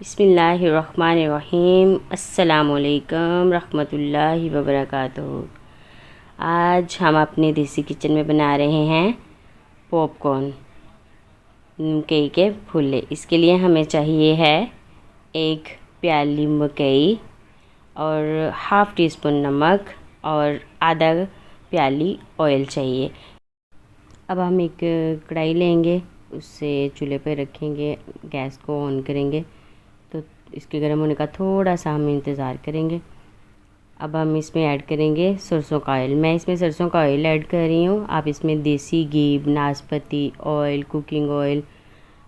बिस्मिल्लाहिर्रहमानिर्रहीम। अस्सलामुअलैकुम रहमतुल्लाहि वबरकातुहू। आज हम अपने देसी किचन में बना रहे हैं पॉपकॉर्न मकई के फुल्ले। इसके लिए हमें चाहिए है 1 प्याली मकई और हाफ़ टी स्पून नमक और आधा प्याली ऑयल चाहिए। अब हम एक कढ़ाई लेंगे, उससे चूल्हे पर रखेंगे, गैस को ऑन करेंगे तो इसके गर्म होने का थोड़ा सा हम इंतज़ार करेंगे। अब हम इसमें ऐड करेंगे सरसों का ऑयल। मैं इसमें सरसों का ऑयल ऐड कर रही हूँ। आप इसमें देसी घी, नाशपाती oil, cooking oil,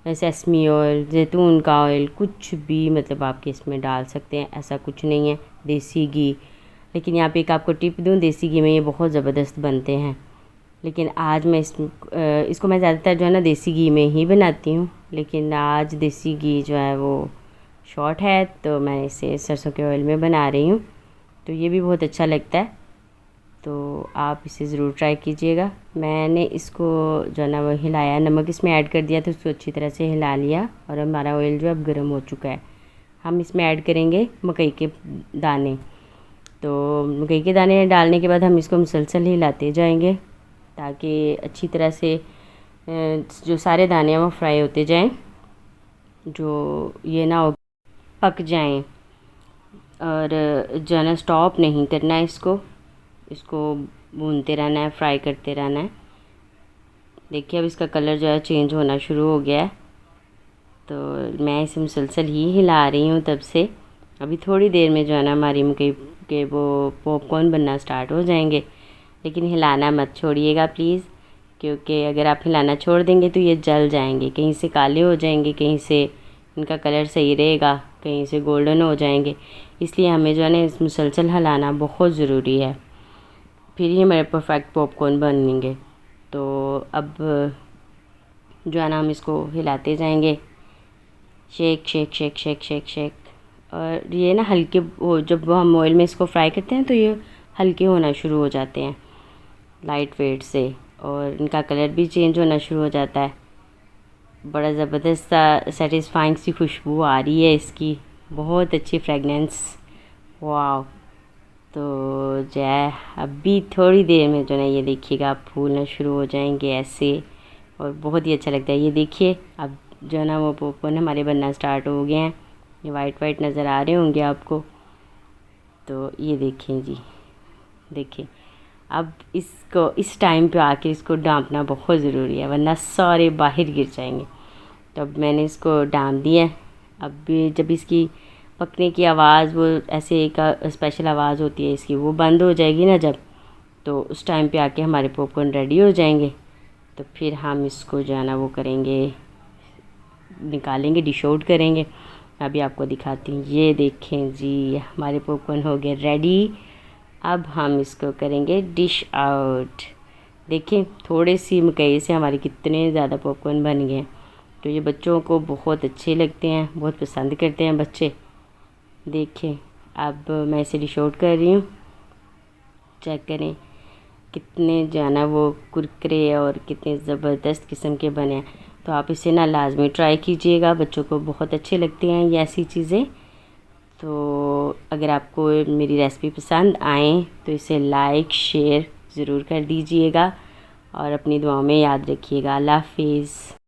sesame oil, जैतून का ऑयल, कुछ भी मतलब आपके इसमें डाल सकते हैं, ऐसा कुछ नहीं है। देसी घी, लेकिन यहाँ पे एक आपको टिप दूँ, देसी घी में ये बहुत ज़बरदस्त बनते हैं। लेकिन आज मैं इसको मैं ज़्यादातर जो है ना देसी घी में ही बनाती हूँ, लेकिन आज देसी घी जो है वो शॉर्ट है तो मैं इसे सरसों के ऑयल में बना रही हूँ। तो ये भी बहुत अच्छा लगता है, तो आप इसे ज़रूर ट्राई कीजिएगा। मैंने इसको जो है ना वो हिलाया, नमक इसमें ऐड कर दिया तो उसको अच्छी तरह से हिला लिया और हमारा ऑयल जो अब गर्म हो चुका है। हम इसमें ऐड करेंगे मकई के दाने। तो मकई के दाने डालने के बाद हम इसको मुसलसल हिलाते जाएंगे ताकि अच्छी तरह से जो सारे दाने हैं वो फ्राई होते जाएं, जो ये ना हो पक जाएं। और जो है ना स्टॉप नहीं करना है, इसको भूनते रहना है, फ्राई करते रहना है। देखिए अब इसका कलर जो है चेंज होना शुरू हो गया है, तो मैं इसे मुसलसल ही हिला रही हूँ तब से। अभी थोड़ी देर में जो है ना हमारी मकई के वो पॉपकॉर्न बनना स्टार्ट हो जाएंगे। लेकिन हिलाना मत छोड़िएगा प्लीज़, क्योंकि अगर आप हिलाना छोड़ देंगे तो ये जल जाएंगे, कहीं से काले हो जाएंगे, कहीं से इनका कलर सही रहेगा, कहीं से गोल्डन हो जाएंगे। इसलिए हमें जो है ना इस मुसलसल हिलाना बहुत ज़रूरी है, फिर ही हमारे परफेक्ट पॉपकॉर्न बनेंगे। तो अब जो है ना हम इसको हिलाते जाएंगे, shake shake shake shake shake shake. और ये ना हल्के वो जब हम ऑयल में इसको फ्राई करते हैं तो ये हल्के होना शुरू हो जाते हैं लाइट वेट से, और इनका कलर भी चेंज होना शुरू हो जाता है। बड़ा ज़बरदस्त सा सेटिस्फाइंग सी खुशबू आ रही है इसकी, बहुत अच्छी फ्रेगनेंस, वाह। तो जो है अभी थोड़ी देर में जो है ये देखिएगा आप फूलना शुरू हो जाएंगे ऐसे, और बहुत ही अच्छा लगता है। ये देखिए अब जो है ना वो पॉपकॉर्न हमारे बनना स्टार्ट हो गए हैं, ये वाइट वाइट नज़र आ रहे होंगे आपको। तो ये देखें जी, देखिए अब इसको इस टाइम पे आके इसको डांपना बहुत ज़रूरी है, वरना सारे बाहर गिर जाएंगे। तो अब मैंने इसको डांप दिया। अब भी जब इसकी पकने की आवाज़, वो ऐसे एक स्पेशल आवाज़ होती है इसकी, वो बंद हो जाएगी ना जब, तो उस टाइम पे आके हमारे पॉपकॉर्न रेडी हो जाएंगे। तो फिर हम इसको जो है ना वो करेंगे, निकालेंगे, डिश आउट करेंगे। अभी आपको दिखाती हूँ, ये देखें जी हमारे पॉपकॉर्न हो गए रेडी। अब हम इसको करेंगे डिश आउट। देखें थोड़ी सी मकई से हमारे कितने ज़्यादा पॉपकॉर्न बन गए। तो ये बच्चों को बहुत अच्छे लगते हैं, बहुत पसंद करते हैं बच्चे। देखें अब मैं इसे डिश आउट कर रही हूँ, चेक करें कितने जो है ना वो कुरकुरे और कितने ज़बरदस्त किस्म के बने हैं। तो आप इसे ना लाजमी ट्राई कीजिएगा, बच्चों को बहुत अच्छे लगते हैं ये ऐसी चीज़ें। तो अगर आपको मेरी रेसिपी पसंद आए तो इसे लाइक शेयर ज़रूर कर दीजिएगा और अपनी दुआओं में याद रखिएगा। अल्लाह हाफिज़।